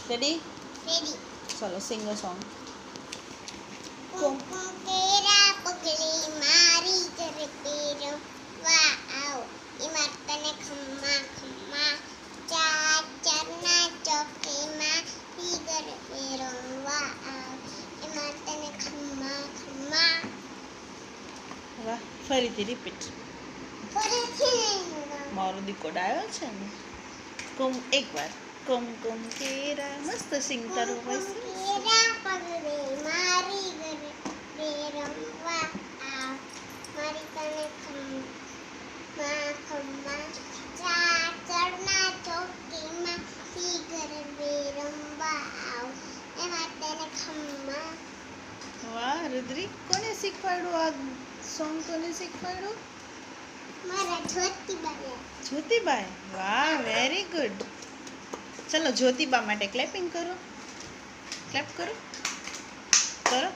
Ready? Ready. ચલો સિંગ a song. કુમકુમ કેરા પગલી મારી ઘર પેરવા આવ એમાં તને ખમ્મા ખમ્મા ચાર ચારના ચોકીમાં ફિગર પેરવા આવ એમાં તને ખમ્મા ખમ્મા. વાહ, ફરીથી રિપીટ. ફરીથી મારો દીકો ડાયો છે ને. એકવાર કુમકુમ કેરા મસ્ત સિંગ તારું વોઇસ. કેરા પગલી મારી ઘર પેરવા આવ મારી તને ખમ્મા ખમ્મા ચાર ચારના ચોકીમાં ફિગર પેરવા આવ એમાં તને ખમ્મા. વાહ રુદ્રી, કોને શીખવાડ્યું આ સોંગ? કોને શીખવાડ્યું? મારા જ્યોતિબાએ. જ્યોતિબાએ. વાહ, વેરી ગુડ. ચલો જ્યોતિબા માટે ક્લેપિંગ કરો. ક્લેપ કરો. કરો.